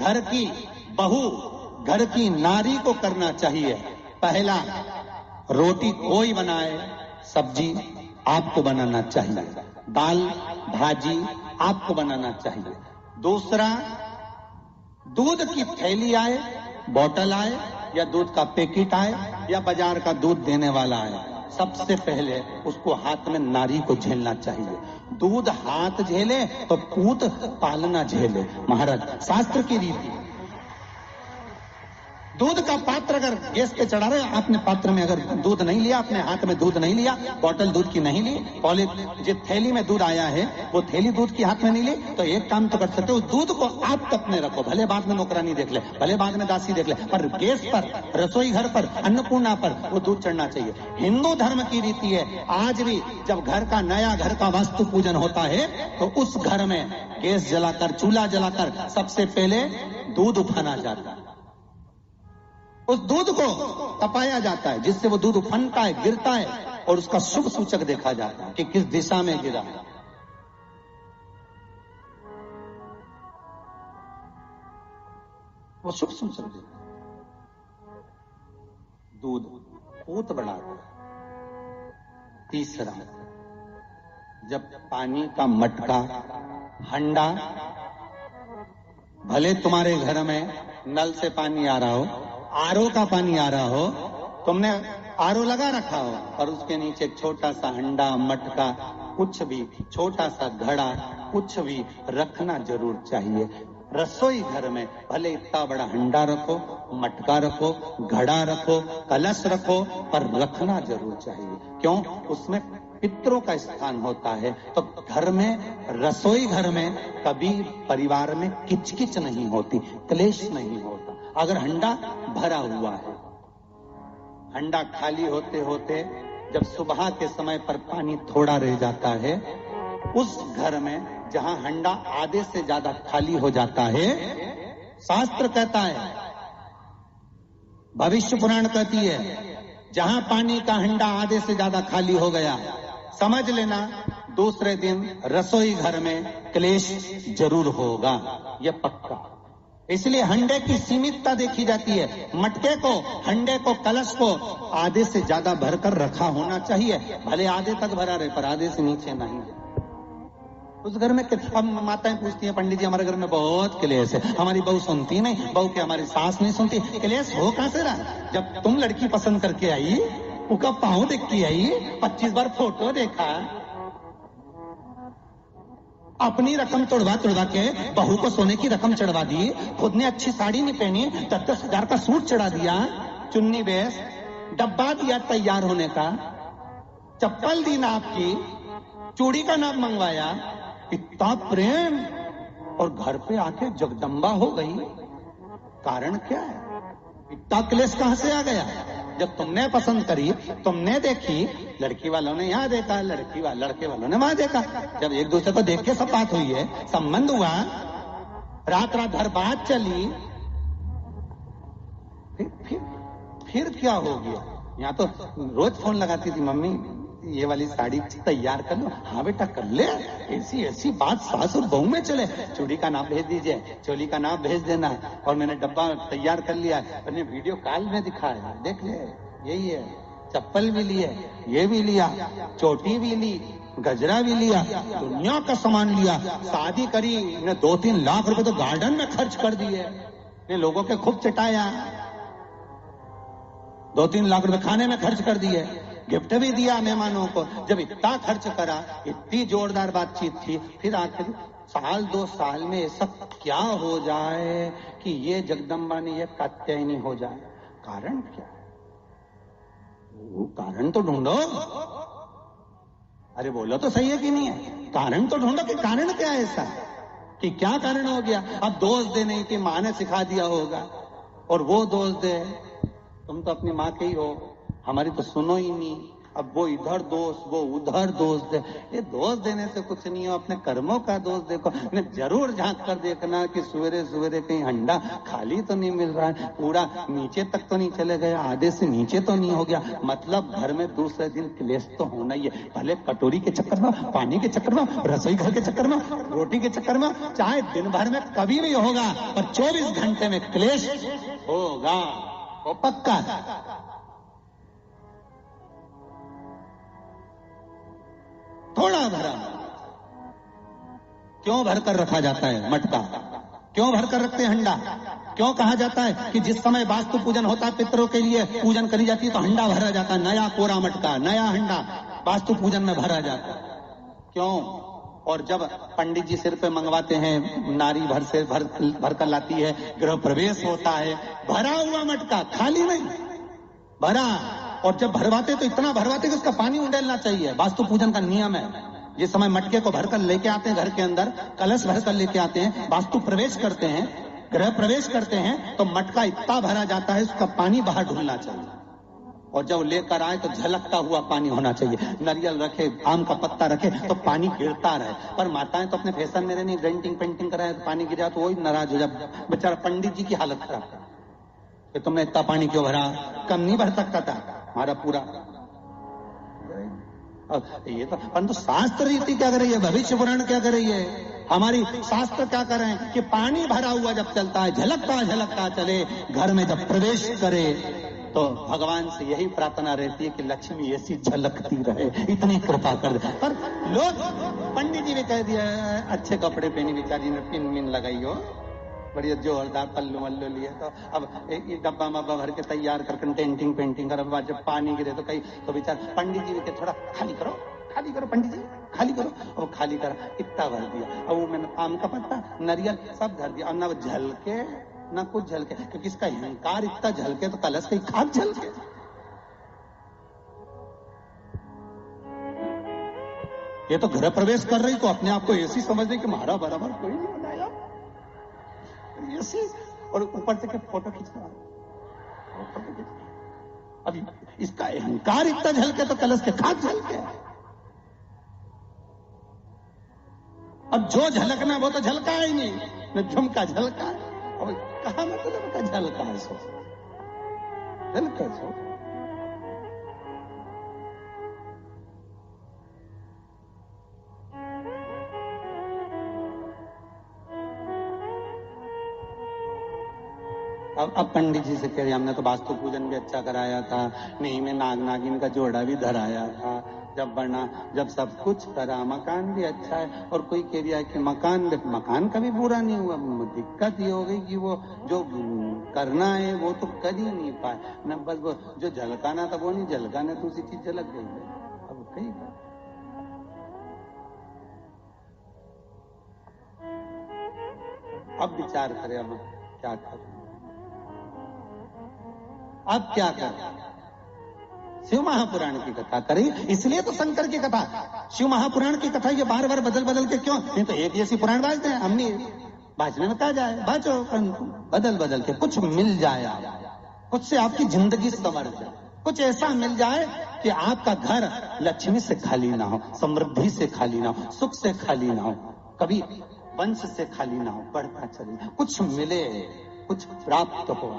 घर की बहू, घर की नारी को करना चाहिए। पहला, रोटी कोई बनाए, सब्जी आपको बनाना चाहिए, दाल भाजी आपको बनाना चाहिए। दूसरा, दूध की थैली आए, बोतल आए, या दूध का पैकेट आए, या बाजार का दूध देने वाला आए, सबसे पहले उसको हाथ में नारी को झेलना चाहिए। दूध हाथ झेले तो पूत पालना झेले। महाराज, शास्त्र की रीति। दूध का पात्र अगर गैस पे चढ़ा रहे, आपने पात्र में अगर दूध नहीं लिया, अपने हाथ में दूध नहीं लिया, बोतल दूध की नहीं ली, जो थैली में दूध आया है वो थैली दूध की हाथ में नहीं ली, तो एक काम तो कर सकते हो, दूध को आप तक में रखो, भले बाद में नौकरानी देख ले, भले बाद में दासी देख ले, पर गैस पर, रसोई घर पर, अन्नपूर्णा पर वो दूध चढ़ना चाहिए। हिंदू धर्म की रीति है, आज भी जब घर का नया घर का वास्तु पूजन होता है तो उस घर में गैस जलाकर, चूल्हा जलाकर सबसे पहले दूध उफाना जाता है, उस दूध को तपाया जाता है, जिससे वो दूध उफनता है, गिरता है, और उसका शुभ सूचक देखा जाता है कि किस दिशा में गिरा है। वो शुभ सूचक देता है। दूध पूत बढ़ाता है। तीसरा, जब पानी का मटका, हंडा, भले तुम्हारे घर में नल से पानी आ रहा हो, आरओ का पानी आ रहा हो, तुमने आरओ लगा रखा हो, और उसके नीचे छोटा सा हंडा, मटका, कुछ भी, छोटा सा घड़ा, कुछ भी रखना जरूर चाहिए। रसोई घर में भले इतना बड़ा हंडा रखो, मटका रखो, घड़ा रखो, कलश रखो, पर रखना जरूर चाहिए। क्यों? उसमें पितरों का स्थान होता है। तो घर में, रसोई घर में कभी परिवार में किचकिच नहीं होती, क्लेश नहीं होता। अगर हंडा भरा हुआ है, हंडा खाली होते होते जब सुबह के समय पर पानी थोड़ा रह जाता है, उस घर में जहां हंडा आधे से ज्यादा खाली हो जाता है, शास्त्र कहता है, भविष्य पुराण कहती है, जहां पानी का हंडा आधे से ज्यादा खाली हो गया, समझ लेना दूसरे दिन रसोई घर में क्लेश जरूर होगा, यह पक्का। इसलिए हंडे की सीमितता देखी जाती है। मटके को, हंडे को, कलश को आधे से ज्यादा भरकर रखा होना चाहिए, भले आधे तक भरा रहे पर आधे से नीचे नहीं। उस घर में हम माताएं पूछती हैं, पंडित जी हमारे घर में बहुत क्लेश है, हमारी बहू सुनती नहीं, बहू के हमारी सास नहीं सुनती। क्लेश हो कहां से रहा? जब तुम लड़की पसंद करके आई, उसका पाँव देख के आई, 25 बार फोटो देखा, अपनी रकम तोड़वा के बहू को सोने की रकम चढ़वा दी, खुद ने अच्छी साड़ी नहीं पहनी, 10-10 हजार का सूट चढ़ा दिया, चुन्नी बेस, डब्बा दिया तैयार होने का, चप्पल दी नाप की, चूड़ी का नाप मंगवाया, इतना प्रेम, और घर पे आके जगदम्बा हो गई। कारण क्या है? इतना क्लेश कहां से आ गया? जब तुमने पसंद करी, तुमने देखी, लड़की वालों ने यहाँ देखा, लड़के वालों ने वहां देखा, जब एक दूसरे को देख के सब बात हुई है, संबंध हुआ, रात भर बात चली, फिर क्या हो गया? यहाँ तो रोज फोन लगाती थी, मम्मी ये वाली साड़ी तैयार कर लो। हाँ बेटा कर ले, ऐसी बात सास और बहू में चले। चूड़ी का नाप भेज दीजिए, चोली का नाप भेज देना, और मैंने डब्बा तैयार कर लिया, मैंने वीडियो कॉल में दिखाया, देख ले यही है, चप्पल भी लिए, ये भी लिया, चोटी भी ली, गजरा भी लिया, दुनिया का सामान लिया, शादी करी ने 2-3 लाख रुपए तो गार्डन में खर्च कर दिए, ने लोगों के खूब चटाया, 2-3 लाख रुपए खाने में खर्च कर दिए, गिफ्ट भी दिया मेहमानों को। जब इतना खर्च करा, इतनी जोरदार बातचीत थी, फिर आखिर 1-2 साल में ऐसा क्या हो जाए कि ये जगदम्बा ने ये कात्यायनी हो जाए? कारण क्या है? वो कारण तो ढूंढो। अरे बोलो तो सही है कि नहीं है? कारण तो ढूंढो कि कारण क्या है ऐसा, कि क्या कारण हो गया? अब दोष दे नहीं कि माँ ने सिखा दिया होगा, और वो दोष दे तुम तो अपनी माँ के ही हो, हमारी तो सुनो ही नहीं, अब वो इधर दोष, वो उधर दोष दे। ये दोष देने से कुछ नहीं हो, अपने कर्मों का दोष देखो। ने जरूर झांक कर देखना कि सवेरे सवेरे कहीं हंडा खाली तो नहीं मिल रहा है, पूरा नीचे तक तो नहीं चले गए, आधे से नीचे तो नहीं हो गया। मतलब घर में दूसरे दिन क्लेश तो होना ही है, भले कटोरी के चक्कर में, पानी के चक्कर में, रसोई घर के चक्कर में, रोटी के चक्कर में, चाहे दिन भर में कभी भी होगा, पर 24 घंटे में क्लेश होगा, वो पक्का है। थोड़ा भरा, क्यों भर कर रखा जाता है मटका, क्यों भर कर रखते हैं हंडा? क्यों कहा जाता है कि जिस समय वास्तु पूजन होता है, पितरों के लिए पूजन करी जाती है, तो हंडा भरा जाता है, नया कोरा मटका, नया हंडा वास्तु पूजन में भरा जाता है। क्यों? और जब पंडित जी सिर पे मंगवाते हैं, नारी भर कर लाती है, गृह प्रवेश होता है, भरा हुआ मटका, खाली नहीं, भरा। और जब भरवाते तो इतना भरवाते कि उसका पानी उंडेलना चाहिए, वास्तु पूजन का नियम है। जिस समय मटके को भरकर लेके आते हैं घर के अंदर, कलश भरकर लेके आते हैं, वास्तु प्रवेश करते हैं, गृह प्रवेश करते हैं, तो मटका इतना भरा जाता है, उसका पानी बाहर ढुलना चाहिए। और जब लेकर आए तो झलकता हुआ पानी होना चाहिए। नारियल रखे, आम का पत्ता रखे तो पानी गिरता रहे। पर माताएं तो अपने फैशन में नहीं, डेंटिंग पेंटिंग कराए तो पानी गिर जाए तो वही नाराज हो जाए। बेचारा पंडित जी की हालत खराब कि तुमने इतना पानी क्यों भरा, कम नहीं भर सकता था हमारा पूरा। ये तो परंतु शास्त्र रीति क्या कर रही है, भविष्य पुराण क्या कर रही है, हमारी शास्त्र क्या कर रहे हैं कि पानी भरा हुआ जब चलता है, झलकता चले, घर में जब प्रवेश करे तो भगवान से यही प्रार्थना रहती है कि लक्ष्मी ऐसी झलकती रहे, इतनी कृपा कर दे। पर लोग, पंडित जी ने कह दिया अच्छे कपड़े पहनी, बेचारी ने पिन मिन लगाई हो, बढ़िया जोरदार पल्लू मल्लू लिए, तो अब एक डब्बा मब्बा भर के तैयार कर पेंटिंग कर, अब जब पानी गिरे तो कहीं तो बेचार पंडित जी ने थोड़ा खाली करो पंडित जी, खाली करो। अब खाली करा, इतना भर दिया। अब वो मैंने आम का पत्ता, नारियल सब धर दिया। अब ना झलके ना कुछ झलके, क्योंकि इसका अहंकार इतना झलके तो कलश का खाक झलके। ये तो गृह प्रवेश कर रही तो अपने आप को ऐसी समझ रही कि हमारा बराबर कोई नहीं बनाया, ऐसी। और ऊपर से फोटो खींचना, अभी इसका अहंकार इतना झलके तो कलश के खाक झलके। अब जो झलकना वो तो झलका ही नहीं, न झुमका झलका है। और कहा मतलब का झलका है, सो झलका सो। अब पंडित जी से कह रही, हमने तो वास्तु पूजन भी अच्छा कराया था, नहीं में नाग नागिन का जोड़ा भी धराया था, जब बना, जब सब कुछ करा, मकान भी अच्छा है। और कोई कह दिया कि मकान कभी पूरा नहीं हुआ। दिक्कत ये हो गई कि वो जो करना है वो तो कर ही नहीं पाए न, बस वो जो झलकाना था वो नहीं झलकाना, दूसरी चीज झलक गई है। अब कहीं अब विचार करें, अब क्या करें, अब क्या करें। शिव महापुराण की कथा करी, इसलिए तो शंकर की कथा, शिव महापुराण की कथा ये बार बार बदल के क्यों, नहीं तो एक जैसी पुराण बाजते हैं। हमने बाजने में कहा जाए, बाजो, बदल के कुछ मिल जाए, कुछ से आपकी जिंदगी संवर जाए, कुछ ऐसा मिल जाए कि आपका घर लक्ष्मी से खाली ना हो, समृद्धि से खाली ना हो, सुख से खाली ना हो, कभी वंश से खाली ना हो, बढ़ता चले, कुछ मिले, कुछ प्राप्त हो।